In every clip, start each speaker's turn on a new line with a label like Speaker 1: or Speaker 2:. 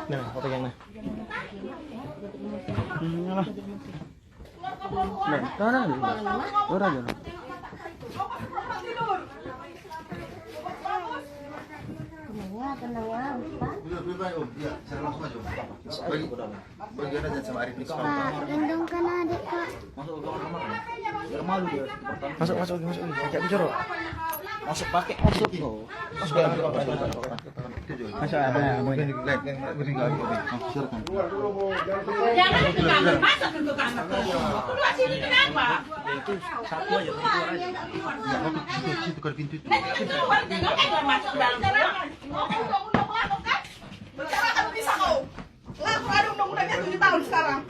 Speaker 1: Nah, kau pegang nah. Nah, Ora aja.
Speaker 2: Tenang ya,
Speaker 3: Iya, saya langsung aja. Bagian aja sama Arif nih.
Speaker 2: Gendongkan adik kak.
Speaker 3: Masuk ke kamar. Biar malu dia.
Speaker 1: Masuk. Pakai bicara.
Speaker 3: Masuk. Masuk.
Speaker 1: Masuk ada.
Speaker 3: Mungkin like yang meninggal ini. Silakan.
Speaker 4: Jangan ke kamar, masuk ke kamar. Keluar sini kenapa?
Speaker 1: Itu satu aja, keluar aja.
Speaker 3: Ya, aku situ ke pintu itu.
Speaker 4: Keluar, jangan masuk dalam.
Speaker 5: Bicara kan bisa kau. Laku ada undang-undangnya 7 tahun sekarang.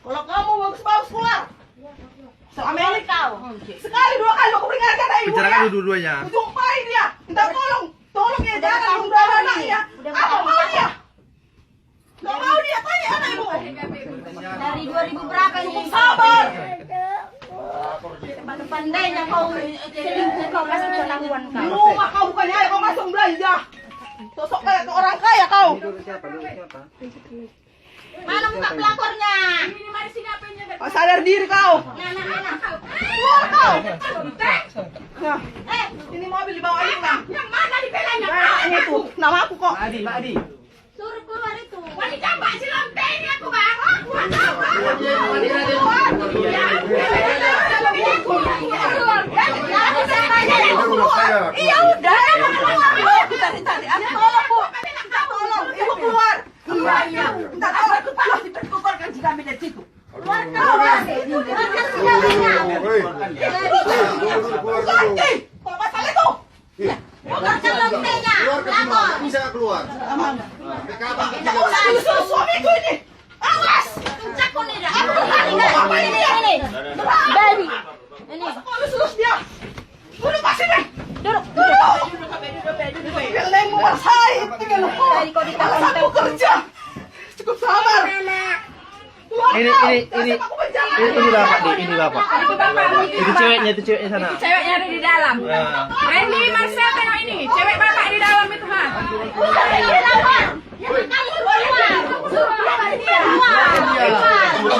Speaker 5: Kalau kamu bagus-bagus keluar. Selama ini kau. Sekali 2 kali aku peringatkan ibu.
Speaker 3: Bicarakan dua-duanya.
Speaker 5: Jumpai dia. Minta tolong. Tolong ya jangan udah anaknya. Apa mau dia? Gak mau dia tanya anak ibu.
Speaker 2: Dari 2000 berapa ini?
Speaker 5: Sabar.
Speaker 2: Pandainya kau selingkuh kau kasih ketahuan
Speaker 5: Di
Speaker 2: kau.
Speaker 5: rumah kau bukannya kau masuk belanja. Sosok kayak orang kaya kau.
Speaker 2: Mana muka pelakornya?
Speaker 4: Ini mari sini apa yang
Speaker 5: Kau sadar diri kau.
Speaker 2: Anak-anak.
Speaker 5: Keluar kau. Nah, ini mobil dibawa Alina.
Speaker 4: yang mana dibelanya?
Speaker 5: Nah, ini tuh nama aku kok.
Speaker 1: Mbak Adi.
Speaker 2: Suruh keluar itu.
Speaker 4: Wanita mbak si lampe ini aku bang.
Speaker 5: Iya udah. Tadi aku tolong bu. Tolong ibu keluar. Iya. Minta tolong keluar.
Speaker 4: Dikumpulkan si kami dari situ.
Speaker 2: Keluarkan segalanya.
Speaker 5: Ganti. Kalau masalah itu.
Speaker 2: Keluarkan lompenya. Pelakor.
Speaker 3: Bisa keluar. Kapan
Speaker 5: Tidak usah disuruh suamiku ini. Awas.
Speaker 2: Cakku nih dah. Ini. Baby. Ini.
Speaker 5: Kau lulus dia. Duduk pas sini.
Speaker 2: Duduk.
Speaker 5: Filmmu masai. Tinggal lu. Alasanku kerja. Cukup sabar.
Speaker 1: Ini bapak di, ini bapak. Itu ceweknya sana.
Speaker 4: Ceweknya ada di dalam. Randy, Marcel tengok ini. Cewek bapak di dalam itu ha.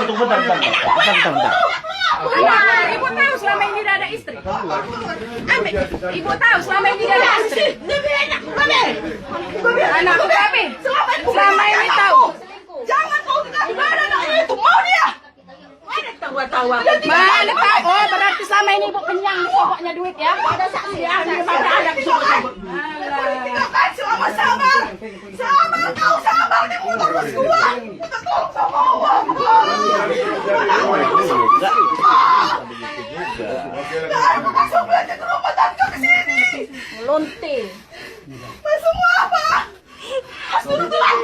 Speaker 1: Tunggu bentar.
Speaker 4: Ibu tahu selama ini tidak ada istri. Ibu tahu selama ini tidak ada istri. Anakku kami selama ini tahu.
Speaker 5: Jangan kau dikasih anak itu. Mau dia.
Speaker 4: Mana tahu? Oh, berarti selama ini ibu kenyang pokoknya duit ya.
Speaker 2: Ada saksi.
Speaker 4: Ada
Speaker 5: Tinggalkan selama sabar. Sabar kau sabar. Diputar terus keluar. Minta tolong sama Allah. Aku masuk belanja ke rumah tangga ke sini.
Speaker 2: Lonte.
Speaker 5: Masuk mau apa? Mas dulu tulang.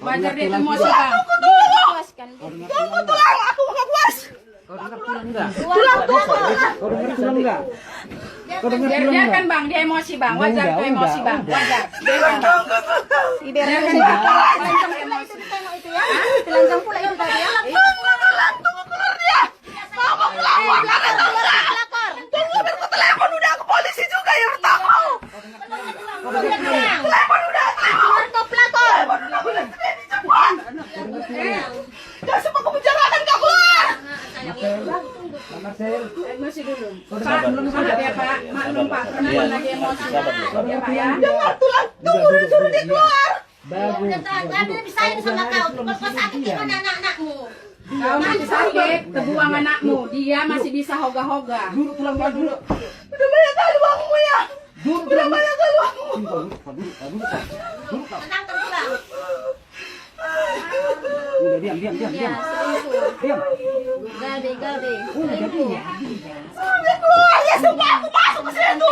Speaker 4: Wajar dia emosi bang.
Speaker 2: Puaskan.
Speaker 5: Tunggu tulang. Aku nggak puas.
Speaker 1: Tulang enggak?
Speaker 4: Biarkan bang, dia emosi bang. Wajar itu emosi bang. Wajar.
Speaker 2: Telanjang pula itu ditengok itu ya. Telanjang pula itu tadi ya.
Speaker 5: Tunggu keluar dia. Mama keluar. Tunggu biar ku telepon udah ke polisi juga ya pertama. Telepon udah.
Speaker 2: Keluar kau pelakor.
Speaker 5: Cepat. Jangan sempat aku bicarakan kau keluar.
Speaker 4: Emosi dulu. Pak, belum sabar ya pak. Maklum pak, karena lagi emosi. Ya pak ya.
Speaker 5: Jangan tulang. Tunggu dulu suruh dia keluar.
Speaker 2: Gak bisa ini sama kau. Kalau kau sakit gimana anak-anakmu?
Speaker 4: Kau nanti sakit, terbuang anakmu. Dia masih bisa hoga-hoga.
Speaker 5: Udah banyak kali uangmu ya. Udah banyak kali uangmu.
Speaker 2: Tenang pulang.
Speaker 1: Udah diam.
Speaker 2: Ya, selingkuh. Gabe. Selingkuh.
Speaker 5: Sudah keluar ya semua aku masuk ke situ.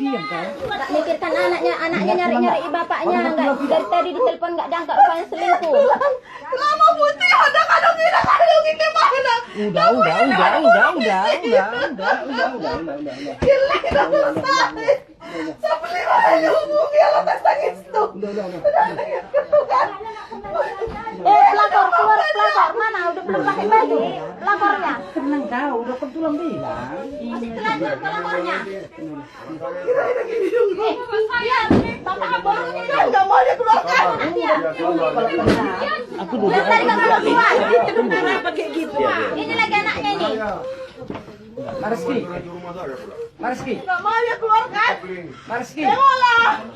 Speaker 1: Diam kau.
Speaker 2: Tak mikirkan anaknya nyari-nyari bapaknya. Enggak dari tadi ditelepon enggak diangkat rupanya selingkuh.
Speaker 5: Lama putih kadang-kadang ini mana?
Speaker 1: Udah.
Speaker 5: Gila kita selesai. Seperti mana hubungi atas tangis tuh. Udah gitu kan.
Speaker 2: Pelakor keluar pelakor mana? Udah belum pakai baju. Pelakornya.
Speaker 1: Tenang kau, udah kan tulang bilang.
Speaker 2: Masih telanjang pelakornya.
Speaker 5: Kira-kira gini dong.
Speaker 2: Iya, bapak abang ini
Speaker 5: Kan nggak mau dia keluar kan?
Speaker 1: Aku duduk.
Speaker 2: Yang tadi kan belum keluar.
Speaker 4: Kenapa kayak gitu?
Speaker 2: Ini lagi anaknya ini.
Speaker 1: Mariski. Mariski.
Speaker 5: Gak mau ya keluarkan.
Speaker 1: Mariski.
Speaker 5: Tengoklah.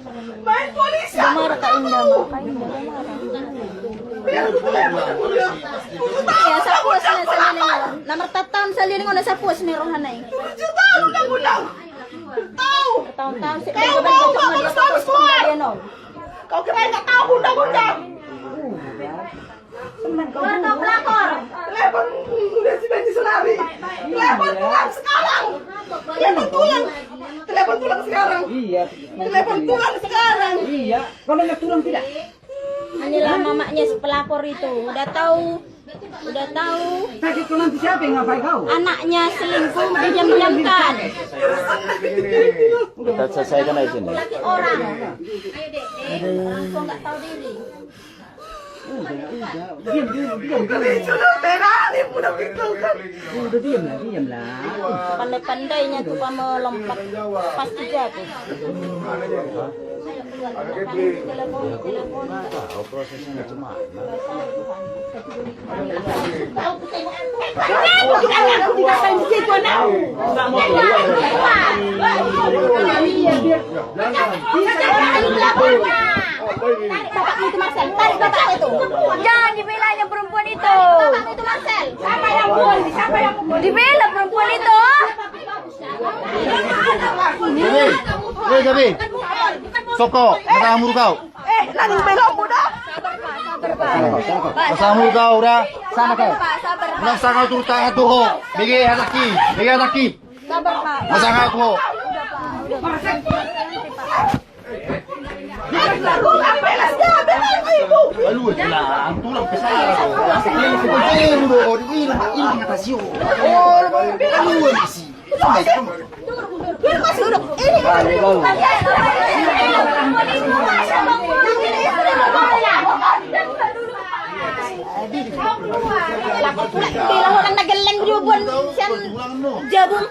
Speaker 5: Main polisi.
Speaker 2: Marah Kak Indah, Kak Indah
Speaker 5: Biar pulang.
Speaker 2: ya sapus na sa lilingon. Namartatan sa lilingon na sapus meron hanay.
Speaker 5: 7 tahun undang-undang. Tahu.
Speaker 2: Taon-taon si
Speaker 5: Kau mau gak bagus-bagus keluar? Kau kira nggak tahu undang-undang?
Speaker 2: Keluar kau pelakor.
Speaker 5: Telepon udah si Benji Sunari. Telepon pulang sekarang. Telepon pulang. Telepon pulang sekarang.
Speaker 1: Iya.
Speaker 5: Telepon pulang sekarang.
Speaker 1: Iya. Kalau nggak tulang tidak.
Speaker 2: Inilah mamanya si pelakor itu. Udah tahu.
Speaker 1: Sakit kau nanti siapa yang ngapain kau?
Speaker 2: Anaknya selingkuh didiam-diamkan.
Speaker 6: Kita selesaikan aja sini.
Speaker 2: Laki orang. Kau nggak tahu diri.
Speaker 1: Diam.
Speaker 5: Sudah terani udah gitu kan.
Speaker 1: Udah diam lah.
Speaker 2: Pandai-pandainya tuh kamu lompat pasti jatuh. Telepon.
Speaker 6: Tahu prosesnya cuma.
Speaker 2: Bapakmu itu Marcel, tarik bapakmu itu. Jangan dibela yang perempuan itu. Bapakmu itu Marcel. Siapa yang pukul? Dibela perempuan itu.
Speaker 3: Jabi. Soko, mata mulu kau.
Speaker 5: Nangis belok muda.
Speaker 3: Masa mulu kau udah.
Speaker 1: Sana kau.
Speaker 2: Sabar Pak.
Speaker 3: Masa kau turun tangan tuh. Bagi anaki.
Speaker 2: Sabar Pak.
Speaker 3: Masa kau tuh. Lalu lah, tulang pesara. Ini ngatasi. Lalu sih.
Speaker 2: Biar masih duduk. Ini bilang orang nageleng ribuan siang jabung.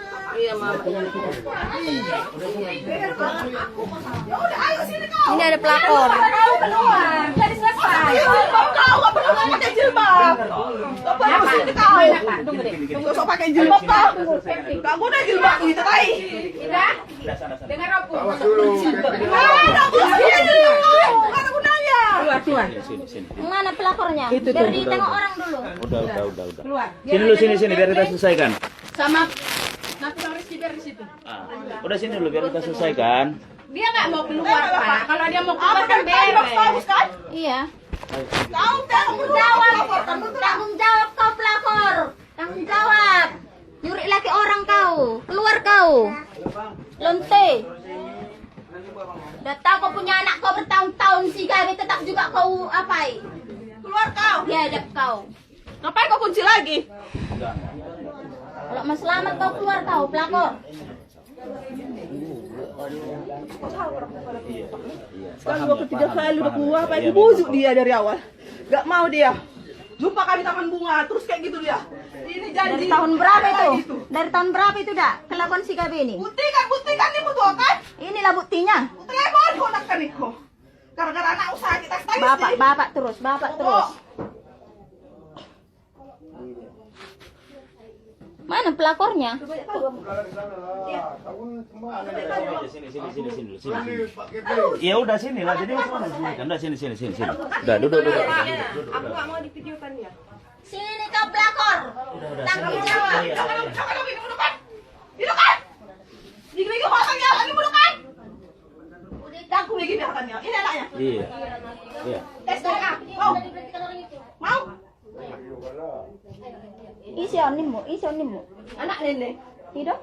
Speaker 2: Ini ada pelakor.
Speaker 5: Kau nggak perlu pakai jilbab. Nggak perlu sini kau. Nggak usah pakai jilbab kau. Kamu udah jilbab gitu tay.
Speaker 4: Dengar aku.
Speaker 5: Mana gunanya?
Speaker 6: Sini.
Speaker 2: Mana pelakornya? Biar ditengok orang dulu.
Speaker 6: Udah.
Speaker 4: Keluar.
Speaker 6: Sini biar kita selesaikan.
Speaker 4: Sama nanti Bang Rizky biar di situ.
Speaker 6: Udah sini dulu biar kita selesaikan.
Speaker 4: Dia nggak mau keluar, Pak. Kalau dia mau keluar kan beres.
Speaker 5: kan?
Speaker 2: Iya.
Speaker 5: Kau tanggung
Speaker 2: Tanggung jawab kau pelakor. Tanggung jawab. Nyuri laki orang kau. Keluar kau. Lonte. Udah tahu kau punya anak kau bertahun-tahun sih kami tetap juga kau apai.
Speaker 5: Keluar kau.
Speaker 2: Biadab kau.
Speaker 5: Ngapain kau kunci lagi?
Speaker 2: Kalau mau selamat kau keluar kau pelakor.
Speaker 5: Sekarang 2 kali udah keluar, apa ini bujuk dia dari awal. Gak mau dia. Jumpa kami taman bunga, terus kayak gitu dia. Ini janji.
Speaker 2: Dari tahun berapa itu?
Speaker 5: Kayak gitu.
Speaker 2: Dari tahun berapa itu dak? Kelakuan si KB ini?
Speaker 5: Buktikan ini betul kan?
Speaker 2: Inilah buktinya.
Speaker 5: Telepon kau nak kaniko. Gara-gara anak usaha kita stay.
Speaker 2: Bapak terus. Mana pelakornya?
Speaker 6: Sini. Ya udah sini lah. Jadi mana sini? Udah sini. Udah duduk.
Speaker 4: Aku nggak mau divideokan ya.
Speaker 2: Sini kau pelakor. Tanggung jawab.
Speaker 5: Coba lagi dudukan. Dudukan. Gigi matanya lagi dudukan. Aku lagi matanya. Ini anaknya.
Speaker 6: Iya.
Speaker 5: Tes DNA. Mau?
Speaker 2: Isi onimu.
Speaker 5: Anak nenek.
Speaker 2: Tidak?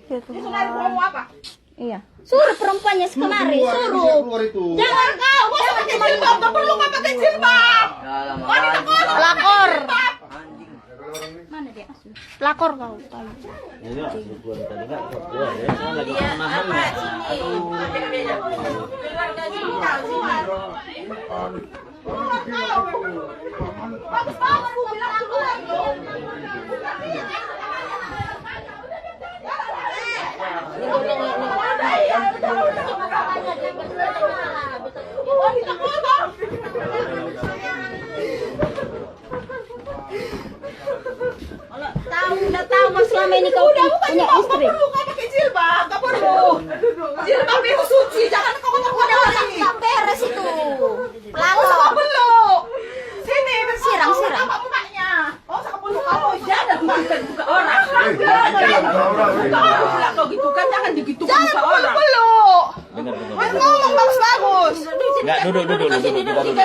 Speaker 5: Ini saudara mau apa?
Speaker 2: Iya. Suruh perempuannya sekemari, suruh.
Speaker 5: Jangan kau, gak usah pakai jilbab, gak perlu kau pakai jilbab. Wanita kau
Speaker 2: Pelakor. Mana dia? Pelakor kau.
Speaker 6: Ya keluar tadi enggak keluar ya. Saya lagi menahan.
Speaker 5: Bagus banget, aku bilang keluar. Wanita kau Kamu bilang kau gitu kan, jangan digitukan sama orang.
Speaker 6: Dengar.
Speaker 5: Mas ngomong bagus-bagus.
Speaker 6: Enggak, duduk. Kita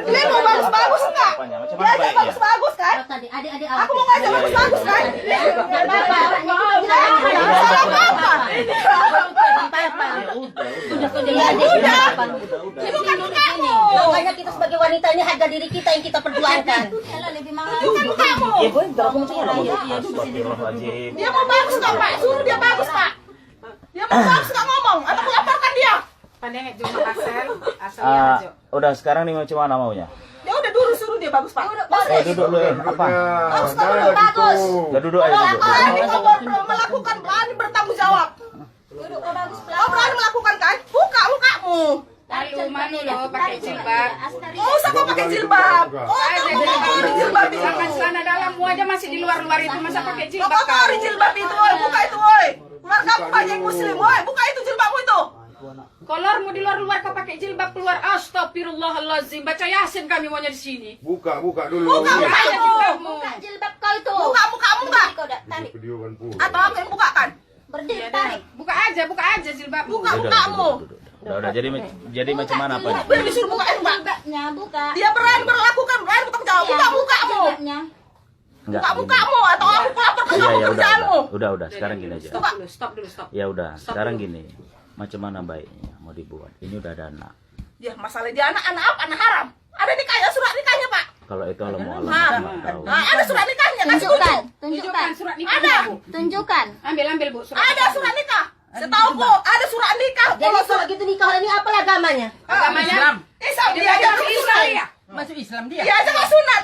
Speaker 5: Dia mau bagus-bagus enggak?
Speaker 6: Macam
Speaker 5: Dia
Speaker 6: mana
Speaker 5: aja
Speaker 6: baiknya?
Speaker 5: bagus-bagus kan?
Speaker 2: Tadi adik-adik
Speaker 5: Aku mau ngajak bagus-bagus kan? Ini bukan kamu.
Speaker 2: Makanya kita sebagai wanita ini harga diri kita yang kita perjuangkan. Lebih mahal.
Speaker 5: Bukan kamu.
Speaker 6: Ya, gue ntar aku macam mana? Astagfirullahaladzim.
Speaker 5: Dia mau bagus kok Pak. Suruh dia bagus Pak. Dia mau bagus nggak ngomong. Atau aku laporkan dia.
Speaker 4: Pandai cuma asal
Speaker 6: Udah sekarang nih macam mana maunya?
Speaker 5: Ya udah dulu suruh dia bagus Pak.
Speaker 6: Duduk dulu ya. Apa?
Speaker 5: Bagus kok dulu bagus.
Speaker 6: Udah duduk aja.
Speaker 5: Kalau
Speaker 6: Duduk.
Speaker 5: berani kau melakukan berani bertanggung jawab.
Speaker 2: Duduk kau bagus
Speaker 5: Kau berani melakukan kan? Buka mukamu.
Speaker 4: malu loh pakai jilbab.
Speaker 5: Oh, usah kau pakai jilbab. Oh, kamu kotori jilbab itu.
Speaker 4: Misalkan celana dalammu aja masih di luar-luar itu masa pakai
Speaker 5: Kau
Speaker 4: jilbab
Speaker 5: kotori jilbab itu, woi. Buka itu, woi. Keluar kamu banyak muslim, woi. Buka itu jilbabmu itu.
Speaker 4: Kolormu di luar-luar kau pakai jilbab keluar. Astagfirullahalazim. Baca Yasin kami maunya di sini.
Speaker 7: Buka dulu.
Speaker 5: Buka mukamu.
Speaker 2: Buka jilbab kau itu.
Speaker 5: Buka mukamu enggak?
Speaker 2: Kau dah tarik.
Speaker 7: Video kan pun.
Speaker 5: Atau aku yang bukakan?
Speaker 2: Berdiri
Speaker 4: Ya,
Speaker 2: tarik.
Speaker 4: buka aja jilbabmu.
Speaker 5: Buka mukamu.
Speaker 6: Udah. Jadi macam mana apa nih?
Speaker 5: Biar disuruh bukain enggak?
Speaker 2: Jilbabnya buka.
Speaker 5: Dia berani berlakukan, berani bertanggung jawab. Buka mukamu.
Speaker 2: Jilbabnya.
Speaker 6: Enggak.
Speaker 5: Buka mukamu atau aku lapor ke
Speaker 6: Iya,
Speaker 5: pekerjaanmu.
Speaker 6: udah. Sekarang gini aja.
Speaker 4: Stop dulu.
Speaker 6: Ya udah, sekarang gini. Macam mana baiknya mau dibuat? Ini udah ada anak.
Speaker 5: Ya, masalah dia anak apa? Anak haram. Ada nikahnya, surat nikahnya, Pak.
Speaker 6: Kalau itu Allah mau Allah
Speaker 5: Nah,
Speaker 6: nggak tahu.
Speaker 5: ada surat nikahnya, kasih
Speaker 2: Tunjukkan.
Speaker 5: tunjuk.
Speaker 4: Tunjukkan surat nikah.
Speaker 5: Ada.
Speaker 4: Bu.
Speaker 2: Tunjukkan.
Speaker 4: Ambil Bu surat.
Speaker 5: Ada surat nikah. Setahu kok, ada surat nikah.
Speaker 2: Jadi kalau gitu nikah ini apa agamanya?
Speaker 4: Agamanya
Speaker 5: Islam. Dia aja masuk Islam.
Speaker 4: ya.
Speaker 1: Masuk Islam dia.
Speaker 5: Dia aja nggak sunat.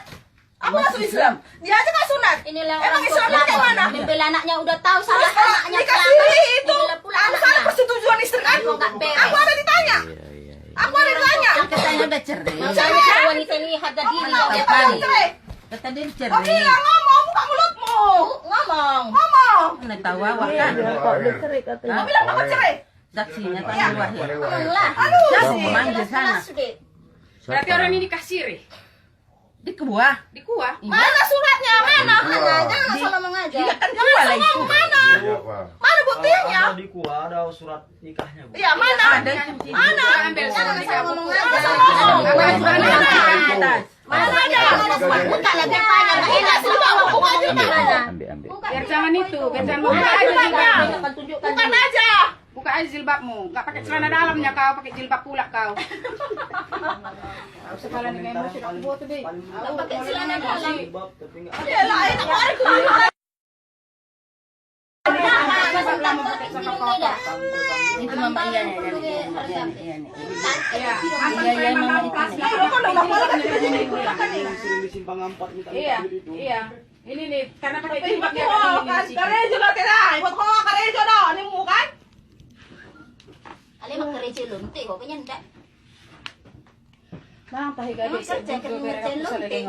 Speaker 5: Aku masuk Islam. Dia aja nggak sunat.
Speaker 2: Inilah
Speaker 5: Emang
Speaker 2: orang
Speaker 5: Islam
Speaker 2: tua
Speaker 5: kayak mana?
Speaker 2: membela anaknya udah tahu salah
Speaker 5: Kalau
Speaker 2: anaknya
Speaker 5: nikah
Speaker 2: selamat.
Speaker 5: siri itu,
Speaker 2: Inilah pula
Speaker 5: harus ada
Speaker 2: anaknya.
Speaker 5: persetujuan istri kan?
Speaker 2: Kok nggak beres?
Speaker 5: Aku ada ditanya.
Speaker 6: Iya.
Speaker 5: Aku ada ditanya.
Speaker 1: Katanya udah cerai.
Speaker 2: Makanya kita wanita ini harga diri
Speaker 5: Kamu
Speaker 2: tiap
Speaker 5: bilang
Speaker 2: hari.
Speaker 5: cerai.
Speaker 1: Kata dia
Speaker 5: Kau
Speaker 1: cerai.
Speaker 5: bilang ngomong, buka mulutmu.
Speaker 2: Ngomong.
Speaker 5: Ngomong.
Speaker 1: Mana tahu awak kan?
Speaker 5: Kau bilang kamu cerai.
Speaker 1: Saksinya tanya wahid.
Speaker 2: Ngomonglah.
Speaker 5: Aduh,
Speaker 1: Siapa manggil sana?
Speaker 4: Berarti orang ini nikah siri.
Speaker 1: Di kebuah.
Speaker 4: Di kuah.
Speaker 5: mana suratnya? Mana?
Speaker 2: Jangan salah mengajar.
Speaker 1: Kan
Speaker 5: Jangan
Speaker 1: kebuah lah itu.
Speaker 5: ngomong mana?
Speaker 7: Iya, Pak.
Speaker 5: Mana buktinya?
Speaker 3: Di kuah ada surat nikahnya, Bu.
Speaker 5: Iya, mana?
Speaker 1: Ada.
Speaker 5: Mana?
Speaker 4: Ambil
Speaker 2: Jangan
Speaker 4: surat nikah.
Speaker 2: salah ngomong aja.
Speaker 1: Ada surat nikah di atas.
Speaker 5: Mana ada?
Speaker 2: Buka lagi tanya.
Speaker 5: Ini sudah buka jilbabmu.
Speaker 6: Ambil.
Speaker 4: Biar zaman itu, biar zaman buka aja jilbabmu.
Speaker 5: Bukan aja.
Speaker 4: Buka aja jilbabmu. Enggak pakai celana dalamnya kau, pakai jilbab pula kau. Sekalian dengan emosi aku buat deh.
Speaker 2: Nggak pakai celana dalam.
Speaker 5: Ya lah, enak banget kuliah.
Speaker 1: Itu mama iya nih.
Speaker 4: Iya.
Speaker 1: Iya mama itu.
Speaker 4: Iya. Iya. Ini nih, karena pakai jilbab dia
Speaker 5: Oh,
Speaker 4: ini
Speaker 5: kan
Speaker 4: di situ.
Speaker 5: karejo lah tidak. Buat kau karejo dah, ini mu kan?
Speaker 2: Ali mak kerja lunti kok kanya ndak.
Speaker 4: Nah, tahi gadis.
Speaker 2: Kerja lunti.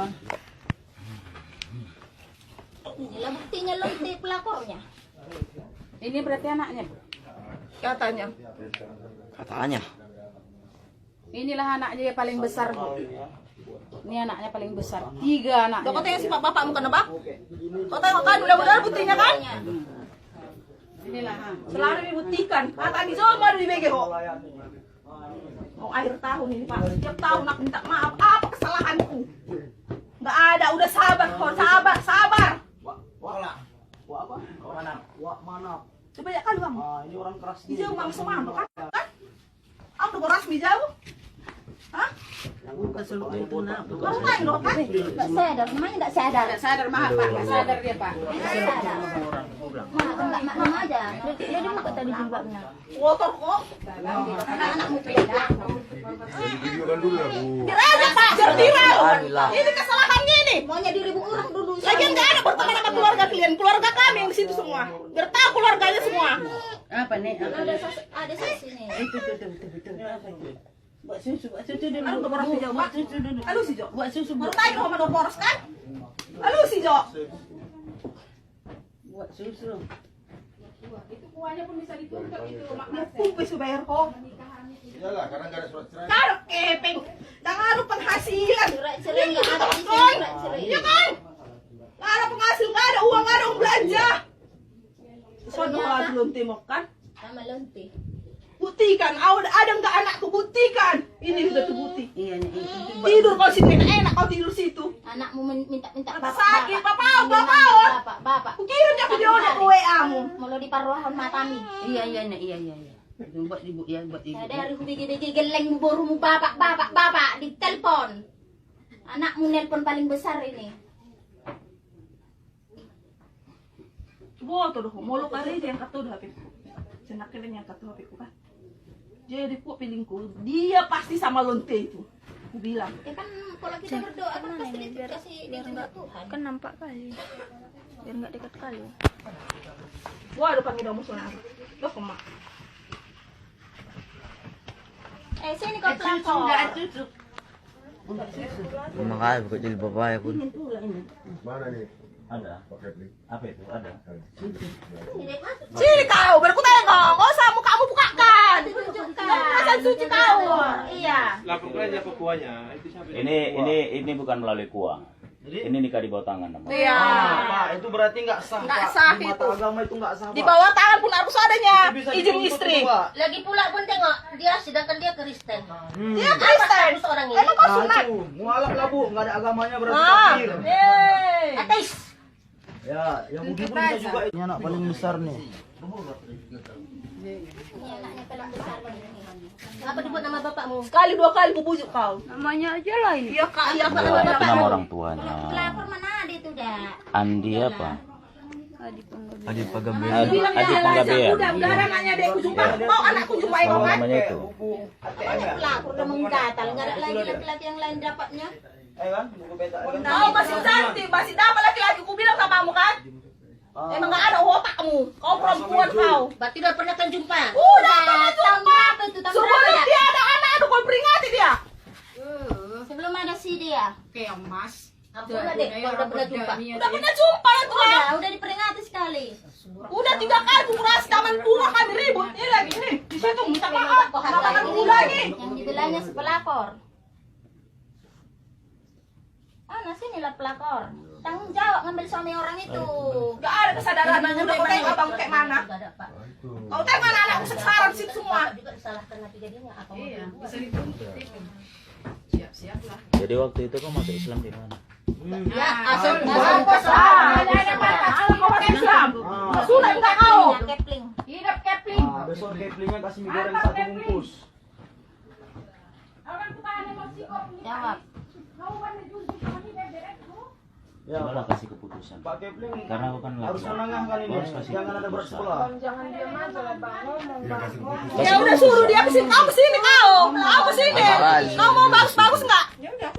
Speaker 2: Inilah buktinya lunti pelakornya.
Speaker 4: Ini berarti anaknya, Bu.
Speaker 5: Katanya.
Speaker 6: Katanya.
Speaker 4: Inilah anaknya yang paling besar, Bu. Ini anaknya paling besar. 3 anaknya.
Speaker 5: Kau tanya sifat bapakmu kenapa? Kau tengok kan, mudah-mudahan buktinya kan?
Speaker 4: Inilah.
Speaker 5: Selalu dibuktikan. Kata di Jawa baru di BG kok. Oh, akhir tahun ini Pak. Setiap tahun aku minta maaf. Apa kesalahanku? Nggak ada. Udah sabar kok. Sabar.
Speaker 3: Wah apa? Mana?
Speaker 5: Coba ya kali kamu.
Speaker 3: Ini orang keras
Speaker 5: Di Jawa kamu semua kan? Aku udah rasmi jauh. Hah?
Speaker 1: Keseluruhan itu nak.
Speaker 5: Baru main loh kan?
Speaker 2: Nggak sadar, namanya nggak sadar.
Speaker 4: Nggak sadar maaf, Pak. Nggak sadar dia, Pak.
Speaker 2: Nggak sadar. Nggak mama aja. Dia buka tadi jilbabnya.
Speaker 5: Kotor kok.
Speaker 2: Anak-anakmu beda.
Speaker 7: Jadi video kan dulu lah, Bu.
Speaker 5: Biar aja Pak. Biar viral. Ini kesalahannya ini.
Speaker 2: Maunya diribu orang dulu.
Speaker 5: Lagian nggak ada berteman sama keluarga kalian. Keluarga kami yang di situ semua. Biar tahu keluarganya semua.
Speaker 1: Apa nih?
Speaker 2: Ada saksi nih.
Speaker 1: Itu. Buat susu dulu.
Speaker 5: Aduh, boros si Jo, Pak.
Speaker 1: Buat susu dulu.
Speaker 5: Halo si Jo.
Speaker 1: Buat susu
Speaker 5: Baru
Speaker 1: buat.
Speaker 5: tanya sama dua boros kan? Halo si Jo.
Speaker 1: Buat susu.
Speaker 4: Itu kuahnya pun bisa dituntut itu, Mak.
Speaker 5: Kupis bayar kok.
Speaker 7: Iyalah, karena nggak ada surat cerai.
Speaker 5: Karo keping. Jangan ada penghasilan.
Speaker 2: Surat cerai nggak ada di sini,
Speaker 5: Kan?
Speaker 2: surat cerai.
Speaker 5: Iya kan? Nggak ada penghasilan, nggak ada uang belanja. Sama lonte mau kan?
Speaker 2: Sama lonte.
Speaker 5: Buktikan, ada nggak anakku, buktikan. Ini udah terbukti.
Speaker 1: Iya nih.
Speaker 5: Tidur kau sini, enak kau tidur situ.
Speaker 2: Anakmu minta
Speaker 5: Mata sakit, bapak.
Speaker 2: Bapak.
Speaker 5: Ku kirim dia videonya ke WA-mu.
Speaker 2: Mau di paruhan matami.
Speaker 1: Iya. Buat ibu ya, buat ibu.
Speaker 2: Saya dari bigi geleng borumu bapak di telepon. Anakmu nelpon paling besar ini.
Speaker 5: Coba tuh, mau lu kali dia yang kata udah HP. Senaknya yang kata HP ku kan. Jadi ku pilingku, dia pasti sama lonte itu. Aku bilang.
Speaker 2: Ya kan kalau kita berdoa kan pasti dikasih biar Tuhan.
Speaker 8: Kan nampak kali. Biar nggak dekat kali.
Speaker 5: Gua ada panggil nomor sonar. Lo kemak.
Speaker 2: Sini kau pelakor.
Speaker 3: Makanya bukan jadi bapak ya pun.
Speaker 7: Mana nih?
Speaker 6: Ada.
Speaker 7: Pakai beli.
Speaker 6: Apa itu? Ada.
Speaker 5: Sini kau, biar ku tengok. Nggak usah mukamu bukakan. Perasaan suci kau.
Speaker 2: Iya.
Speaker 9: Lakukan aja pekuahnya. Itu siapa?
Speaker 6: Ini bukan melalui kuah. Ini nikah di bawah tangan namanya.
Speaker 5: Iya.
Speaker 3: Pak, itu berarti nggak sah.
Speaker 5: Nggak
Speaker 3: Pak.
Speaker 5: sah
Speaker 3: Di mata
Speaker 5: itu.
Speaker 3: agama itu nggak sah.
Speaker 5: Di
Speaker 3: Pak.
Speaker 5: bawah tangan pun harus adanya
Speaker 3: Itu bisa
Speaker 5: izin
Speaker 3: dituntut
Speaker 5: istri.
Speaker 3: itu, Pak.
Speaker 2: Lagi pula pun tengok dia sedangkan dia Kristen.
Speaker 5: Dia Kristen.
Speaker 2: Orang ini.
Speaker 5: Emang kau
Speaker 3: Nah,
Speaker 5: sunat?
Speaker 3: itu mualaf lah Bu, nggak ada agamanya berarti
Speaker 5: Ah.
Speaker 3: kafir.
Speaker 2: Ateis.
Speaker 3: Ya, yang Budi pun bisa juga. Ini anak paling besar nih.
Speaker 2: Ini anaknya paling besar ini. Apa disebut nama bapakmu?
Speaker 5: Sekali dua kali ku bujuk kau.
Speaker 8: Namanya aja lah ini.
Speaker 5: Iya kak, iya kak.
Speaker 6: Itu nama orang tuanya.
Speaker 2: Pelakor mana ada itu dah?
Speaker 6: Andi apa?
Speaker 3: Adi Pagabe.
Speaker 6: Adi Penggabean.
Speaker 5: Udah ada nanya deh ku jumpa. Mau anakku jumpai kau
Speaker 6: Apa
Speaker 5: kan?
Speaker 6: namanya itu?
Speaker 2: Pelakor udah menggatal, nggak ada lagi laki-laki yang lain dapatnya.
Speaker 3: Kan, buku peta.
Speaker 5: Kau masih cantik, masih dapat laki-laki. Ku bilang sama kamu kan? Emang nggak ada otakmu. Kau perempuan kau.
Speaker 2: Berarti udah pernah kan jumpa?
Speaker 5: Udah pernah
Speaker 2: Tahun
Speaker 5: jumpa.
Speaker 2: berapa itu? Tahun berapa
Speaker 5: Sebelum
Speaker 2: ya?
Speaker 5: dia ada anak, aduh kau peringati dia.
Speaker 2: Sebelum ada si dia.
Speaker 4: Kemas.
Speaker 2: Aku nggak deh, kalau udah pernah jumpa.
Speaker 5: Udah pernah jumpa ya tuh.
Speaker 2: Udah diperingati sekali.
Speaker 5: Udah 3 kali ku kurasi taman bunga kami ribut. Ini lagi nih. Di situ minta maaf. Makanan ku lagi.
Speaker 2: Yang dibilangnya si pelakor. Sinilah pelakor. Tanggung jawab ngambil suami orang itu.
Speaker 5: Gak ada kesadaran. Udah kau tengok abang kayak mana.
Speaker 2: Gak ada pak.
Speaker 5: Kau tengok mana anakku sekarang sih semua.
Speaker 2: Juga disalahkan lagi jadinya apa?
Speaker 4: Iya, bisa dituntut itu. Siap-siap lah.
Speaker 6: Jadi waktu itu kau masuk Islam di mana?
Speaker 2: Ya, asal
Speaker 5: Ada batas. Kau pakai Islam. Sudah enggak kau.
Speaker 2: Kepling.
Speaker 4: Hidup Kepling.
Speaker 3: Besok keplingnya kasih mie goreng 1 bungkus.
Speaker 2: Jawab.
Speaker 3: Ya,
Speaker 6: Malah kasih keputusan.
Speaker 3: Pak Kepling
Speaker 6: Karena aku kan
Speaker 3: harus
Speaker 6: laki-laki.
Speaker 3: menengahkan ini.
Speaker 6: Harus kasih
Speaker 3: Jangan ada
Speaker 6: keputusan.
Speaker 3: bersekolah.
Speaker 5: Ya udah suruh dia kesini. Kau kesini kau. Kau kesini. Kau mau bagus-bagus enggak?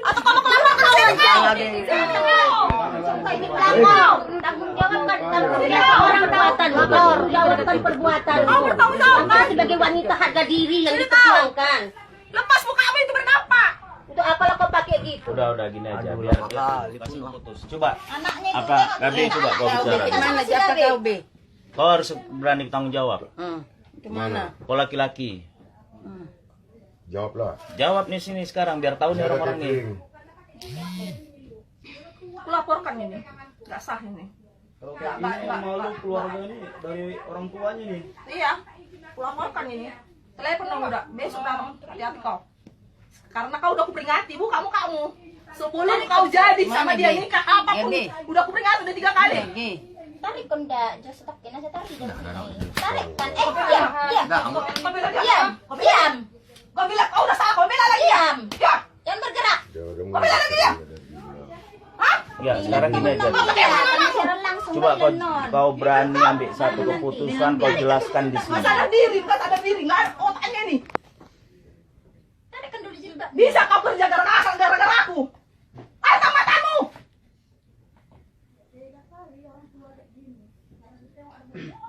Speaker 5: Atau kau mau kelapa kesini kau?
Speaker 2: Ini pelakor. Tanggung jawab kan orang perbuatan. Tanggung jawab kan perbuatan.
Speaker 5: Kau bertanggung jawab kan?
Speaker 2: Sebagai wanita harga diri yang diperjuangkan.
Speaker 5: Lepas mukamu itu berdampak.
Speaker 2: Itu apalah kau pakai gitu?
Speaker 6: Udah gini aja biar dia kasih putus. Coba
Speaker 2: Anaknya itu
Speaker 6: apa Gabi coba kau bicara.
Speaker 1: Mana siapa kau be?
Speaker 6: Kau harus berani bertanggung jawab.
Speaker 1: Kemana?
Speaker 6: Kau laki-laki.
Speaker 7: Jawablah.
Speaker 6: Jawab nih sini sekarang biar tahu nih
Speaker 7: Ada
Speaker 6: orang-orang nih.
Speaker 7: kepling.
Speaker 5: Aku laporkan ini. Enggak sah ini.
Speaker 3: Kalau kayak gini yang malu keluarga ini dari orang tuanya nih.
Speaker 5: Iya. Aku laporkan ini. Telepon dong udah. Besok datang. Hati-hati kau. Karena kau udah kuperingati, bu kamu. Sebelum kau jadi sama dia nikah apapun, udah kuperingati udah 3 kali.
Speaker 2: Tarik kan dah, just stop kena saya tarik dari sini. Tarik kan, diam.
Speaker 5: Kau bilang
Speaker 2: Diam.
Speaker 5: Kau bilang kau udah salah, kau bilang lagi
Speaker 2: Diam.
Speaker 5: ya.
Speaker 2: Jangan bergerak.
Speaker 7: Kau bilang lagi dia.
Speaker 6: Ya sekarang gini aja.
Speaker 2: Siaran langsung
Speaker 6: Coba
Speaker 2: dari non.
Speaker 6: kau berani ambil satu keputusan kau jelaskan di sini.
Speaker 5: Masalah diri, bukan ada diri, nggak ada otaknya nih.
Speaker 2: Tarik kan dulu jilbab.
Speaker 5: Bisa kau kerja gara-gara aku. Atau matamu.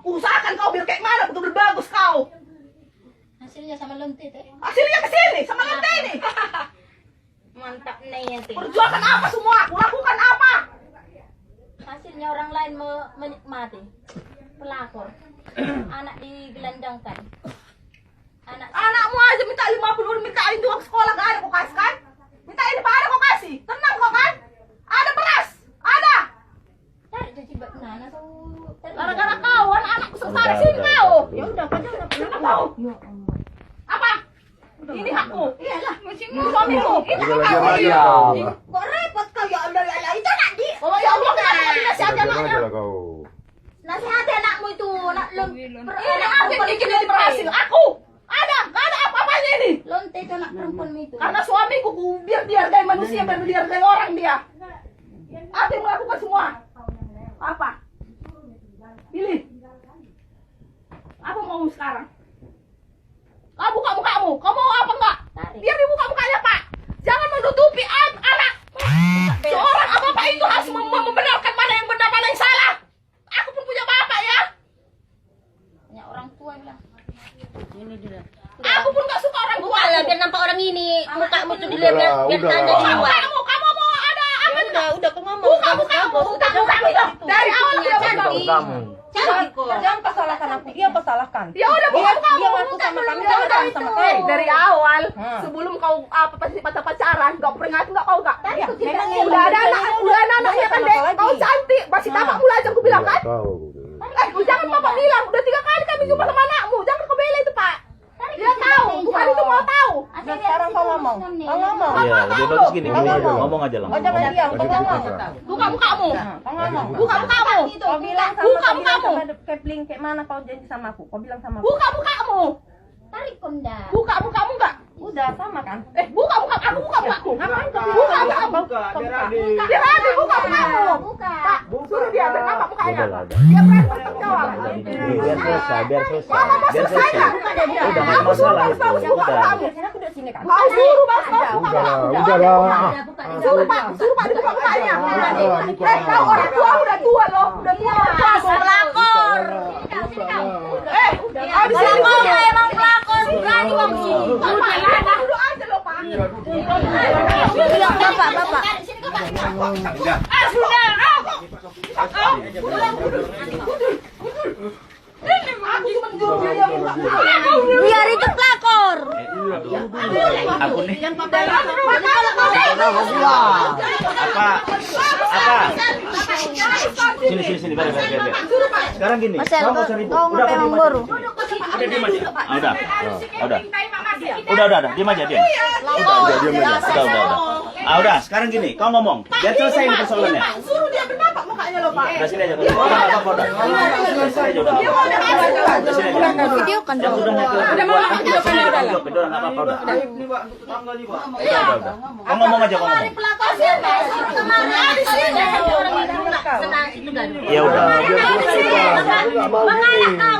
Speaker 5: Usahakan kau biar kayak mana, betul bagus kau.
Speaker 2: Hasilnya sama lonte teh.
Speaker 5: Hasilnya kesini, sama lantai ini.
Speaker 2: Mantap nih ya teh.
Speaker 5: Perjuangan apa semua? Aku lakukan apa?
Speaker 2: Hasilnya orang lain menikmati. Pelakor. Anak digelandangkan.
Speaker 5: Anakmu aja minta 50, mintain uang sekolah gak ada kau kasih kan? Minta ini pak ada kau kasih, tenang kau kan? Ada beras, ada.
Speaker 2: Tarik jilbab nana tuh.
Speaker 5: Gara-gara kau anak-anakku sengsara sini suamiku. Itu
Speaker 7: Udah
Speaker 5: kan
Speaker 7: lagi
Speaker 5: kau.
Speaker 7: aja.
Speaker 2: Kok repot kau ya Allah ya Allah. Itu nak di.
Speaker 5: Oh ya Allah, kenapa kau dinasihati
Speaker 7: Jangan
Speaker 5: anaknya?
Speaker 7: aja lah kau.
Speaker 2: Nasihati anakmu itu. Nak
Speaker 5: Ini aku yang bikin jadi berhasil. Aku. Nggak ada apa-apanya ini.
Speaker 2: Lonte itu anak perempuan itu.
Speaker 5: Karena suamiku biar dihargai manusia, biar dihargai orang dia. Aku yang melakukan semua. Apa? Pilih. Apa mau sekarang? Kau buka mukamu. Kau mau apa enggak? Biar dibuka mukanya, Pak. Jangan menutupi anak. Seorang apa-apa itu harus membenarkan mana yang benar, mana yang salah. Aku pun punya bapak ya.
Speaker 2: Banyak orang tua lah.
Speaker 5: Aku pun gak suka orang tua.
Speaker 2: Lah biar nampak orang ini. Mukamu tuh dilihat biar
Speaker 7: Udah
Speaker 2: tanda
Speaker 7: lah.
Speaker 2: di luar.
Speaker 5: Kamu mau ada apa?
Speaker 2: Udah kau ngomong.
Speaker 5: Buka mukamu. Dari awal dia
Speaker 8: Tahu kamu.
Speaker 2: Jangan kau salahkan aku. Dia kau salahkan.
Speaker 5: Ya udah buka mukamu.
Speaker 2: Dia ngaku sama kami. Dia ngaku sama kau.
Speaker 5: Dari awal sebelum kau pasti pacaran, kau peringatin nggak kau nggak?
Speaker 2: Memang
Speaker 5: Udah ada anaknya kan dek. Kau cantik. Masih tapak mula aja aku bilang kan.
Speaker 7: Tahu.
Speaker 5: Jangan bapak bilang. Udah 3 kali kami jumpa sama anakmu. Jangan kau bela itu Pak. Dia tahu. Bukan itu mau tahu.
Speaker 2: Sekarang kau ngomong. Kau ngomong.
Speaker 6: Iya, lebih bagus gini. Ngomong aja langsung.
Speaker 2: Jangan diam. Kau ngomong.
Speaker 5: Buka mukamu.
Speaker 2: Kau ngomong.
Speaker 5: Buka mukamu.
Speaker 2: Kau bilang
Speaker 5: Buka
Speaker 2: sama
Speaker 5: mukamu.
Speaker 2: Kepling kayak mana kau janji sama aku? Kau bilang sama aku.
Speaker 5: Buka mukamu.
Speaker 2: Tarik konda.
Speaker 5: Buka mukamu nggak?
Speaker 2: Udah sama kan?
Speaker 5: Buka muka. Aku buka mukaku.
Speaker 2: Ngapain kau
Speaker 5: Buka
Speaker 2: bilang?
Speaker 5: mukamu.
Speaker 9: Biar adil.
Speaker 5: Biar adil buka mukamu.
Speaker 2: Buka.
Speaker 5: Pak, suruh dia berapa mukanya.
Speaker 6: Udah lah, udah.
Speaker 5: Dia berani bertanggung jawab.
Speaker 6: Biar selesai. Biar selesai. Udah nggak masalah itu. Udah.
Speaker 2: Aku udah sini kan.
Speaker 5: Mau suruh Mas, buka
Speaker 7: Udah lah,
Speaker 5: mukamu.
Speaker 7: udah lah.
Speaker 5: Suruh Pak dibuka mukanya. Kau orang tua udah tua loh. Udah tua.
Speaker 2: Pelakor.
Speaker 5: Habis ini
Speaker 2: Pelakor emang pelakor. Berani bang sini.
Speaker 5: Duduk aja loh Pak.
Speaker 2: Bilang bapak.
Speaker 5: Sudah. Aku cuma nyuruh dia buka.
Speaker 2: Biar itu pelakor.
Speaker 6: Aku nih.
Speaker 5: Apa?
Speaker 6: Sini. Biar. Sekarang gini.
Speaker 2: Marcel,
Speaker 6: Kau nggak usah ribut.
Speaker 2: kau
Speaker 6: Udah
Speaker 2: ngapain
Speaker 6: diem
Speaker 2: baru?
Speaker 6: aja. Udah diem aja. Udah. Diem aja. Udah. Sekarang gini. Kau ngomong. Biar selesai ini persoalannya.
Speaker 5: Suruh dia bernapak mukanya loh Pak.
Speaker 6: Udah sini aja. Udah nggak apa-apa udah. Selesai aja udah. Udah sini aja.
Speaker 2: Video kan dong.
Speaker 6: Udah mau video kan udah lah. Udah nggak apa-apa udah.
Speaker 9: Ini Pak, untuk tetangga nih Pak.
Speaker 6: Udah. Kau ngomong aja kau ngomong.
Speaker 2: Pelakor siapa? Suruh kemana? Di sini. Orang itu
Speaker 6: Ya udah.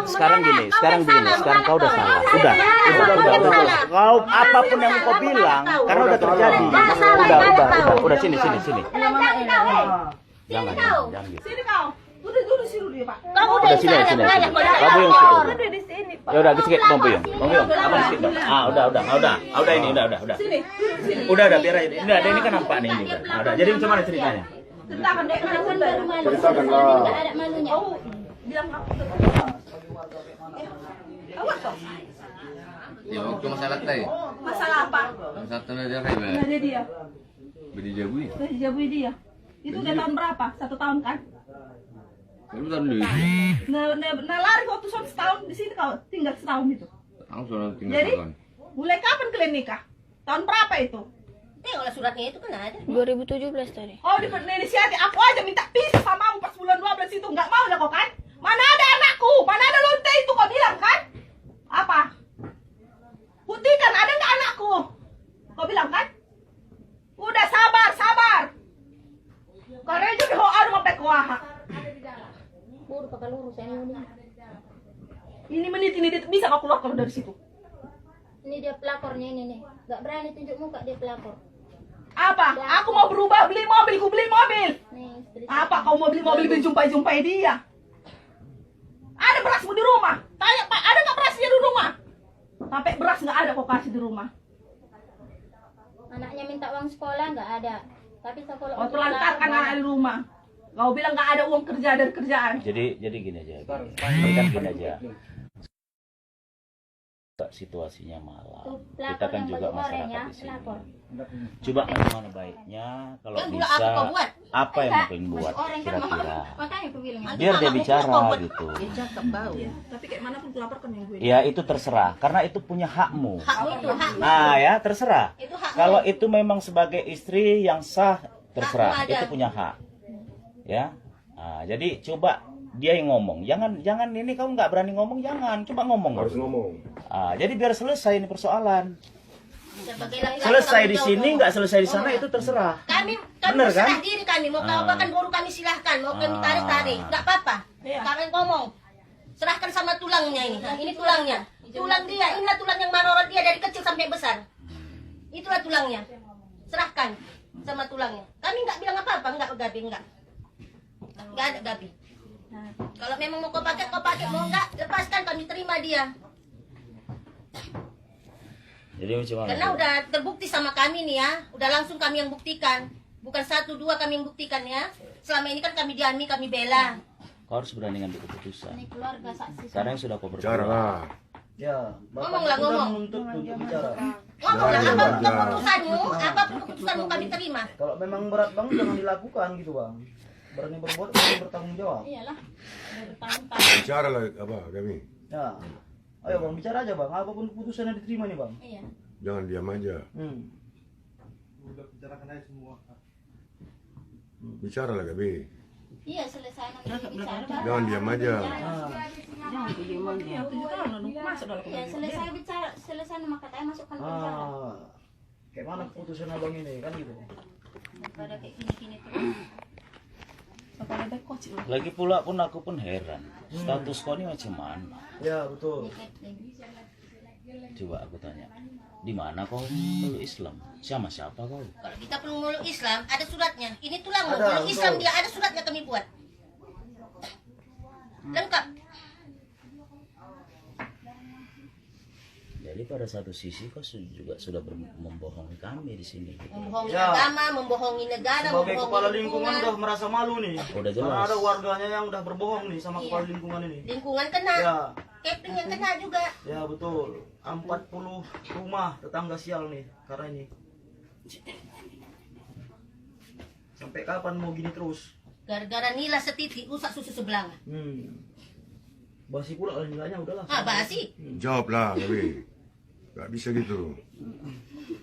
Speaker 2: Sekarang
Speaker 6: Sekarang begini. Sekarang kau udah salah. Udah. Kau apapun yang kau bilang karena udah terjadi. Udah sini. Jangan gitu.
Speaker 5: Sini kau. Duduk suruh dia Pak.
Speaker 2: Kamu
Speaker 6: Udah sini. Kau buyung situ.
Speaker 2: di sini.
Speaker 6: Ya udah sedikit Bang Buyung. Apa sedikit Bang? Udah ini udah.
Speaker 5: Sini.
Speaker 6: Udah biar aja. Ini kan nampak nih ini. Udah. Jadi macam mana ceritanya?
Speaker 5: Ceritakan dek mana bener.
Speaker 7: Ceritakan lah.
Speaker 2: Enggak ada malunya.
Speaker 5: Kau bilang aku. Awas kau.
Speaker 3: Ya, waktu masalah tadi.
Speaker 5: Masalah apa?
Speaker 3: Masalah tadi apa ya?
Speaker 5: Ada dia.
Speaker 3: Beli jabui.
Speaker 5: Dari Jabui dia. Itu udah tahun berapa? 1 tahun kan?
Speaker 3: Kamu tahun dulu.
Speaker 5: Nah lari waktu setahun di sini kau tinggal setahun itu.
Speaker 3: Aku sudah tinggal
Speaker 5: Jadi
Speaker 3: tahun.
Speaker 5: mulai kapan kalian nikah? Tahun berapa itu?
Speaker 2: Tengoklah suratnya itu kan ada.
Speaker 8: 2017 tadi.
Speaker 5: Oh di inisiatif aku aja minta pisah sama kamu pas bulan 12 itu nggak mau lah kau kan? Mana ada anakku? Mana ada lonte itu kau bilang kan? Apa? Buktikan ada nggak anakku? Kau bilang kan? Udah sabar. Karena itu dah ada sampai kuah.
Speaker 2: Buru pakai lurus ini.
Speaker 5: Ini menit ini dia bisa kau keluar dari situ.
Speaker 2: Ini dia pelakornya ini nih. Enggak berani tunjuk muka dia pelakor.
Speaker 5: Apa? Aku mau berubah beli mobil, ku beli mobil.
Speaker 2: Nih, istri.
Speaker 5: Apa kau mau beli mobil jumpai dia? Ada berasmu di rumah? Tanya Pak, ada nggak berasnya di rumah? Sampai beras nggak ada kau kasih di rumah.
Speaker 2: Anaknya minta uang sekolah enggak ada. Tapi sekolah
Speaker 5: Kau telantarkan anak di rumah. Kau bilang nggak ada uang kerja dari kerjaan.
Speaker 6: Jadi gini aja. Gini aja. situasinya malam.
Speaker 2: Tuh,
Speaker 6: Kita
Speaker 2: pelakor
Speaker 6: kan
Speaker 2: yang
Speaker 6: juga
Speaker 2: baju oranye
Speaker 6: masyarakat
Speaker 2: ya,
Speaker 6: di sini.
Speaker 2: pelakor.
Speaker 6: Coba bagaimana baiknya kalau
Speaker 2: Kan gula
Speaker 6: bisa
Speaker 2: apa kau buat?
Speaker 6: apa yang
Speaker 2: Enggak,
Speaker 6: mungkin
Speaker 2: baju
Speaker 6: buat
Speaker 2: oranye kan
Speaker 6: kira-kira.
Speaker 2: makanya aku bilang.
Speaker 6: Biar dia bicara gitu.
Speaker 5: Ya cakep bau. Tapi kayak mana pun kelaparkan yang gue.
Speaker 6: Ya itu terserah karena itu punya hakmu.
Speaker 2: Hakmu itu, hakmu.
Speaker 6: Nah ya terserah.
Speaker 2: Itu hakmu.
Speaker 6: Kalau itu memang sebagai istri yang sah terserah,
Speaker 2: Hakmu ada.
Speaker 6: itu punya hak. Ya. Nah, jadi coba dia yang ngomong. Jangan ini kamu nggak berani ngomong, jangan. Coba ngomong.
Speaker 7: Harus ngomong.
Speaker 6: Ah, jadi biar selesai ini persoalan.
Speaker 2: Sebagai laki-laki
Speaker 6: Selesai
Speaker 2: kamu
Speaker 6: di
Speaker 2: jawab
Speaker 6: sini
Speaker 2: ngomong.
Speaker 6: nggak selesai di sana itu terserah.
Speaker 2: Kami
Speaker 6: Bener,
Speaker 2: berserah
Speaker 6: kan?
Speaker 2: diri kami. Mau kau
Speaker 6: Ah.
Speaker 2: apakan baru kami silahkan. Mau kami tarik-tarik. Nggak apa-apa.
Speaker 5: Iya.
Speaker 2: Kalian ngomong. Serahkan sama tulangnya ini. Nah, ini tulangnya. Tulang dia. Inilah tulang yang marorot dia dari kecil sampai besar. Itulah tulangnya. Serahkan sama tulangnya. Kami nggak bilang apa-apa. Nggak, Gabi. Nggak ada Gabi. Kalau memang mau kau pakai, mau nggak, lepaskan, kami terima dia.
Speaker 6: Jadi macam mana?
Speaker 2: Karena udah terbukti sama kami nih ya, udah langsung kami yang buktikan. Bukan 1, 2 kami yang buktikan ya. Selama ini kan kami diami, kami bela.
Speaker 6: Kau harus berani ngambil keputusan.
Speaker 2: Ini keluarga saksi.
Speaker 6: Sekarang yang sudah kau
Speaker 7: Bicara
Speaker 6: berbuat.
Speaker 7: lah.
Speaker 9: Ya,
Speaker 2: Ngomonglah, ngomong.
Speaker 9: untuk bicara.
Speaker 2: Ngomonglah,
Speaker 7: Jangan,
Speaker 2: apapun
Speaker 7: jangan.
Speaker 2: keputusanmu, apapun keputusanmu kami terima.
Speaker 9: Kalau memang berat bang, jangan dilakukan gitu bang. Berani berbuat, berani bertanggung jawab.
Speaker 2: Iyalah, udah bertahun-tahun.
Speaker 7: Bicara lah apa kami.
Speaker 9: Ya, ayo bang bicara aja bang. Apapun keputusan yang diterima nih bang.
Speaker 2: Iya.
Speaker 7: Jangan diam aja. Bicara lah kami.
Speaker 2: Iya, selesai nanti bicara.
Speaker 7: Jangan diam aja.
Speaker 1: Jangan diam aja.
Speaker 5: Ya 7 tahun lalu masuk dalam
Speaker 2: Ya, selesai bicara, selesai nama katanya masukkan penjara.
Speaker 9: Kayak mana keputusan abang ini kan gitu.
Speaker 2: Daripada kayak gini-gini terus.
Speaker 5: Apalagi ada coach loh.
Speaker 6: Lagi pula pun aku pun heran. Status kau ini macam mana?
Speaker 9: Ya betul.
Speaker 6: Coba aku tanya. Di mana kau meluk Islam? Sama siapa kau?
Speaker 2: Kalau kita peluk Islam, ada suratnya. Ini tulangmu,
Speaker 9: Ada,
Speaker 2: peluk Islam
Speaker 9: betul.
Speaker 2: dia ada suratnya kami buat. Lengkap.
Speaker 6: Jadi pada satu sisi kau juga sudah membohongi kami di sini. Gitu.
Speaker 2: Membohongi
Speaker 9: Ya.
Speaker 2: agama, membohongi negara,
Speaker 9: Sebagai
Speaker 2: membohongi
Speaker 9: kepala lingkungan udah merasa malu nih.
Speaker 6: Udah jelas.
Speaker 9: Karena ada warganya yang udah berbohong nih sama
Speaker 2: Iya.
Speaker 9: kepala lingkungan ini.
Speaker 2: Lingkungan kena,
Speaker 9: Ya,
Speaker 2: catering yang kena juga.
Speaker 9: ya betul. 40 rumah tetangga sial nih karena ini. Sampai kapan mau gini terus?
Speaker 2: Gara-gara nila setitik rusak susu sebelah.
Speaker 9: Basi pula kalau nilainya udahlah.
Speaker 2: Ah, basi.
Speaker 7: Jawablah kami. Gak bisa gitu.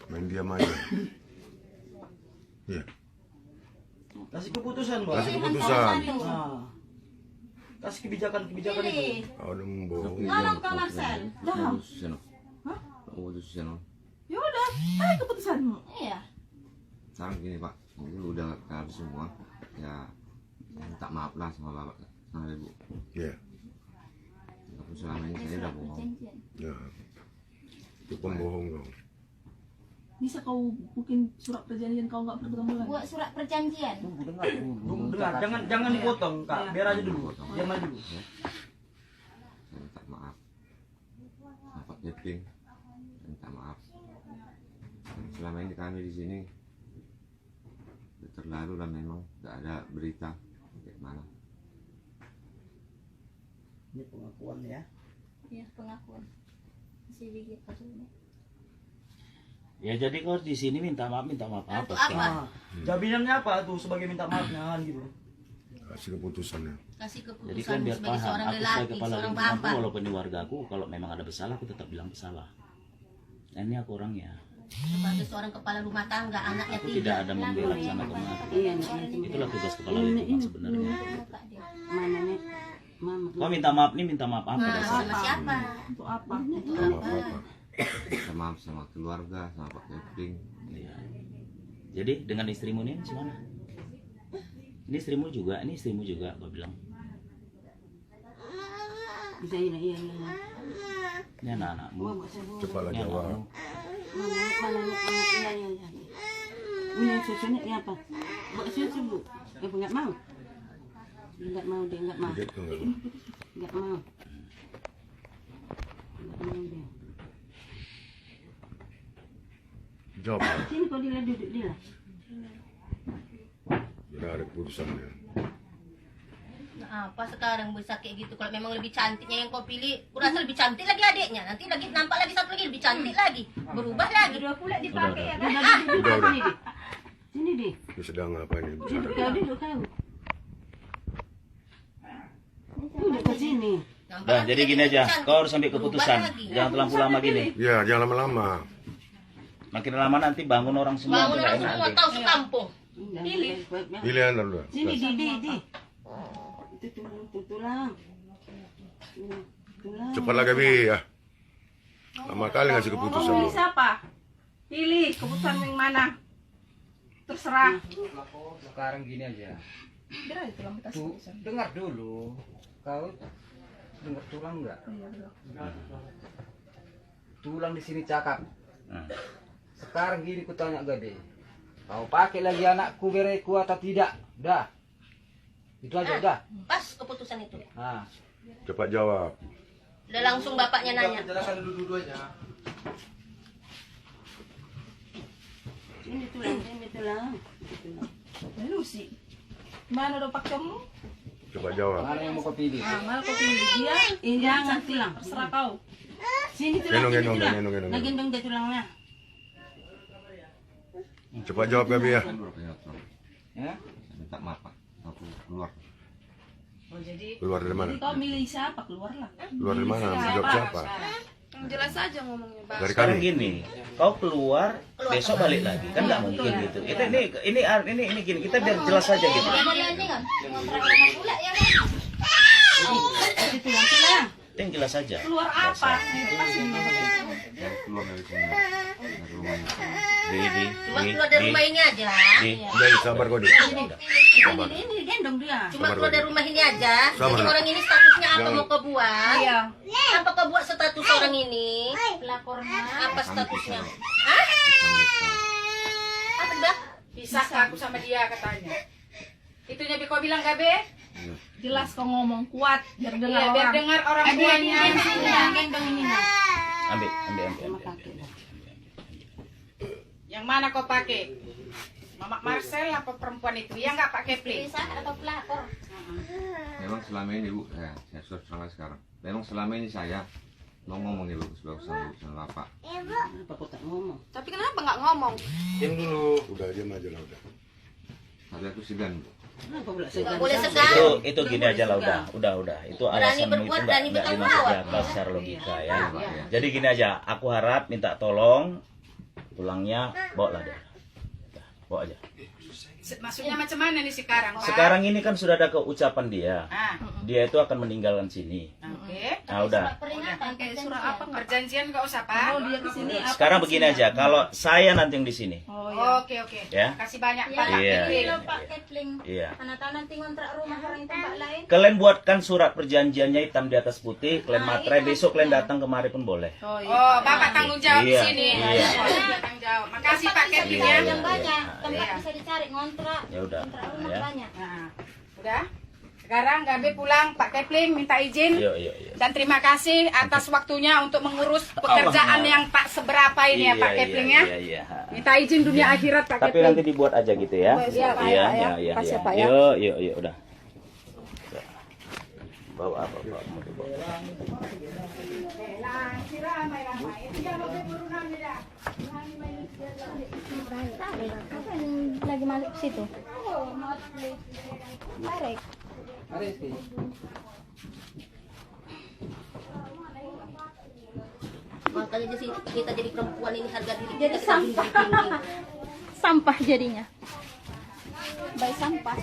Speaker 7: Main diam aja. Ya.
Speaker 9: Kasih keputusan bang.
Speaker 7: Kasih keputusan.
Speaker 9: Nah, kasih kebijakan-kebijakan itu.
Speaker 2: Pilih.
Speaker 7: Kau udah membohong.
Speaker 2: Tolong Kak Marcel.
Speaker 5: Ya udah, ayo keputusanmu.
Speaker 2: Iya.
Speaker 10: Sekarang gini Pak, ini udah habis semua. Ya, saya minta maaf lah sama Bapak, sama Ibu.
Speaker 7: Ya.
Speaker 10: Tapi selama ini saya udah bohong.
Speaker 7: Ya. Itu pembohong kau.
Speaker 5: Bisa kau bikin surat perjanjian kau nggak bertemu lagi?
Speaker 2: Buat surat perjanjian.
Speaker 9: Dengar, jangan dipotong kak. Biar aja dulu. Diam aja dulu.
Speaker 10: Saya minta maaf. Bapak Jeping, saya minta maaf. Dan selama ini kami di sini udah terlalu lah memang, nggak ada berita kayak mana.
Speaker 9: Ini pengakuan ya.
Speaker 2: Iya, pengakuan. Masih begitu dulu.
Speaker 6: Ya jadi kau di sini minta maaf apa?
Speaker 2: Untuk
Speaker 6: sekarang?
Speaker 2: apa?
Speaker 9: Jaminannya apa tuh sebagai minta maafnya kan gitu.
Speaker 7: Kasih keputusannya.
Speaker 2: Kasih
Speaker 6: Jadi kan
Speaker 2: keputusan
Speaker 6: biar
Speaker 2: sebagai
Speaker 6: paham,
Speaker 2: seorang
Speaker 6: aku sebagai
Speaker 2: lelaki,
Speaker 6: kepala
Speaker 2: seorang
Speaker 6: lingkungan aku,
Speaker 2: bapak.
Speaker 6: walaupun ini warga aku, kalau memang ada bersalah aku tetap bilang bersalah. Nah, ini aku orangnya.
Speaker 2: Sebagai seorang kepala rumah tangga, anaknya
Speaker 6: Aku tidak ada membela sana kemari.
Speaker 1: Iya, nih.
Speaker 6: Itulah tugas kepala lingkungan sebenarnya.
Speaker 1: Mana nih? Mama.
Speaker 6: Kau minta maaf nih, minta maaf apa
Speaker 2: Nah,
Speaker 6: dasar?
Speaker 2: sama siapa?
Speaker 5: Untuk apa?
Speaker 2: Untuk
Speaker 7: Maaf
Speaker 2: apa?
Speaker 7: apa.
Speaker 10: Minta maaf sama keluarga, sama Pak Jeping.
Speaker 6: Iya. Jadi dengan istrimu nih gimana? Ini istrimu juga, kau bilang.
Speaker 1: Bisa iya.
Speaker 6: Ini anak-anakmu.
Speaker 7: Cepatlah
Speaker 6: Ini
Speaker 7: jawab.
Speaker 6: anakmu.
Speaker 1: Mana iya. Ini susunya ini apa? Buat susu bu. Enggak mau. Enggak mau dia, enggak mau.
Speaker 7: Dikit tuh nggak?
Speaker 1: Enggak mau. Enggak mau dia.
Speaker 7: Jawab.
Speaker 1: Sini kau dia duduk dia.
Speaker 7: Udah ada keputusannya.
Speaker 2: Apa sekarang bisa kayak gitu? Kalau memang lebih cantiknya yang kau pilih, kurasa lebih cantik lagi adiknya. Nanti lagi nampak lagi satu lagi lebih cantik lagi, berubah lagi.
Speaker 5: Dua pula dipakai ya kan?
Speaker 7: Udah.
Speaker 1: Sini deh.
Speaker 7: Ini sedang apa ini?
Speaker 1: Duduk kau. Duduk ke sini.
Speaker 6: Dah, jadi gini aja. Kau harus ambil keputusan. Jangan terlalu lama gini.
Speaker 7: Ya, jangan lama-lama.
Speaker 6: Makin lama nanti bangun orang semua.
Speaker 2: Bangun
Speaker 6: nggak
Speaker 2: orang
Speaker 6: enak
Speaker 2: semua
Speaker 6: nanti.
Speaker 2: tahu sekampung.
Speaker 7: Pilih anda udah.
Speaker 1: Sini di. Itu tulang. Tulang.
Speaker 7: Cepatlah Gabi ya. Lama kali ngasih keputusan.
Speaker 5: Pilih siapa? Pilih keputusan yang mana? Terserah.
Speaker 9: Sekarang gini aja.
Speaker 5: Biar aja tulang kita keputusan.
Speaker 9: Dengar dulu. Kau dengar tulang enggak? Tulang di sini cakap. Sekarang gini ku tanya Gade. Kau pakai lagi anakku bereku atau tidak? Dah. Itu aja udah.
Speaker 2: Pas keputusan itu.
Speaker 9: Nah.
Speaker 7: Cepat jawab.
Speaker 2: Udah langsung bapaknya nanya.
Speaker 3: Jelaskan dulu dua-duanya.
Speaker 1: Ini tulang.
Speaker 5: Lalu sih. Mana udah pakai kamu?
Speaker 7: Cepat jawab.
Speaker 9: Mana yang mau kau pilih?
Speaker 5: Mana kau pilih dia?
Speaker 1: Ini jangan tulang.
Speaker 5: Terserah kau.
Speaker 1: Sini tulang.
Speaker 7: Gendong.
Speaker 1: Nah, gendong dia tulangnya.
Speaker 7: Cepat jawab Gabi ya.
Speaker 9: Ya?
Speaker 10: Saya minta maaf Pak. Aku keluar.
Speaker 5: Oh jadi.
Speaker 7: Keluar dari mana?
Speaker 5: Jadi kau milih siapa? Keluarlah.
Speaker 7: Keluar dari mana? Jawab siapa?
Speaker 4: Jelas aja ngomongnya, Bang.
Speaker 7: Dari
Speaker 6: Sekarang
Speaker 7: kami.
Speaker 6: gini, kau keluar, besok balik lagi, kan nggak mungkin gitu. Kita ini gini, kita biar jelas aja gitu.
Speaker 1: Itu tulang.
Speaker 6: Itu yang jelas saja.
Speaker 5: Keluar apa?
Speaker 10: Saya keluar dari sini. Dari rumah itu.
Speaker 2: Cuma keluar dari rumah ini aja.
Speaker 7: Udah sabar kau deh.
Speaker 1: Ini gendong dia.
Speaker 2: Cuma keluar dari rumah ini aja.
Speaker 7: Sabar,
Speaker 2: Jadi
Speaker 7: nak.
Speaker 2: orang ini statusnya apa
Speaker 7: Jangan.
Speaker 2: mau kau buat?
Speaker 5: Iya.
Speaker 2: Apa kau buat status orang ini?
Speaker 4: Pelakornya.
Speaker 2: Apa statusnya? Apa dah?
Speaker 4: Pisah aku sama dia katanya. Itunya kau bilang Gabe?
Speaker 5: Jelas kau ngomong kuat biar dengar
Speaker 4: Iya, biar
Speaker 5: orang.
Speaker 4: dengar orang tuanya.
Speaker 1: Gendong ini.
Speaker 6: Ambil.
Speaker 4: Yang mana kau pakai? Mama Marcel apa perempuan itu? Yang nggak pakai play?
Speaker 2: Pisah atau pelakor?
Speaker 10: Memang selama ini Bu, saya sudah salah sekarang. Memang selama ini saya ngomong ya bagus-bagus sama Bapak.
Speaker 1: Apa kau tak ngomong?
Speaker 4: Tapi kenapa nggak ngomong?
Speaker 7: Diam dulu. Udah diam aja lah udah.
Speaker 10: Tapi aku segan Bu.
Speaker 1: Kenapa pula
Speaker 2: Nggak
Speaker 1: segan?
Speaker 2: boleh segan.
Speaker 6: Itu gini aja lah udah. Itu
Speaker 2: Berani
Speaker 6: alasan itu
Speaker 2: berbuat,
Speaker 6: nggak
Speaker 2: berani bertanggung
Speaker 6: dimasuk di
Speaker 2: jawab.
Speaker 6: akal secara logika ya. Jadi gini aja, aku harap minta tolong tulangnya bawa lah dia. Bawa aja.
Speaker 4: Maksudnya macam mana nih sekarang, Pak?
Speaker 6: Sekarang ini kan sudah ada keucapan dia.
Speaker 4: Ah,
Speaker 6: Dia itu akan meninggalkan sini.
Speaker 4: oke.
Speaker 6: Nah udah.
Speaker 2: Peringatan
Speaker 5: Kayak surat apa nggak?
Speaker 4: Perjanjian nggak usah, Pak.
Speaker 5: Oh dia kesini apa?
Speaker 6: Sekarang begini aja, kalau saya nanti yang di sini,
Speaker 5: Oh iya.
Speaker 4: Oke.
Speaker 6: ya.
Speaker 4: Kasih banyak, Pak.
Speaker 6: Iya.
Speaker 2: Kalau Pak Kepling,
Speaker 6: Iya.
Speaker 2: anak nanti ngontrak rumah orang di tempat lain.
Speaker 6: Kalian buatkan surat perjanjiannya hitam di atas putih, kalian materai, besok kalian datang kemari pun boleh.
Speaker 5: Oh iya.
Speaker 4: Oh, Bapak tanggung jawab di
Speaker 6: Iya.
Speaker 4: sini.
Speaker 6: Iya.
Speaker 4: Bapak tanggung jawab. Makasih Pak
Speaker 2: Bisa
Speaker 4: Kevin
Speaker 2: dicari
Speaker 4: ya.
Speaker 2: yang banyak, tempat
Speaker 4: Iya.
Speaker 2: bisa dicari ngontrak.
Speaker 6: Ya udah.
Speaker 2: Ngontrak rumah
Speaker 6: Ya.
Speaker 2: banyak.
Speaker 4: Nah, udah. Sekarang Gabe pulang, Pak Kepling minta izin.
Speaker 6: Yuk.
Speaker 4: Dan terima kasih atas waktunya untuk mengurus pekerjaan yang tak seberapa ini ya Pak Kepling ya.
Speaker 6: Iya.
Speaker 4: Minta izin dunia akhirat Pak
Speaker 6: Tapi
Speaker 4: Kepling.
Speaker 6: nanti dibuat aja gitu ya.
Speaker 4: Iya, Pak,
Speaker 6: Iya,
Speaker 4: ya.
Speaker 6: iya.
Speaker 4: Kasih, Pak, ya.
Speaker 6: Yuk, udah. Bawa apa? Mau dibawa.
Speaker 2: Lagi masuk ke situ. Tarik. Makanya jadi kita jadi perempuan ini harga diri jadi sampah. Sampah jadinya. Baik sampah.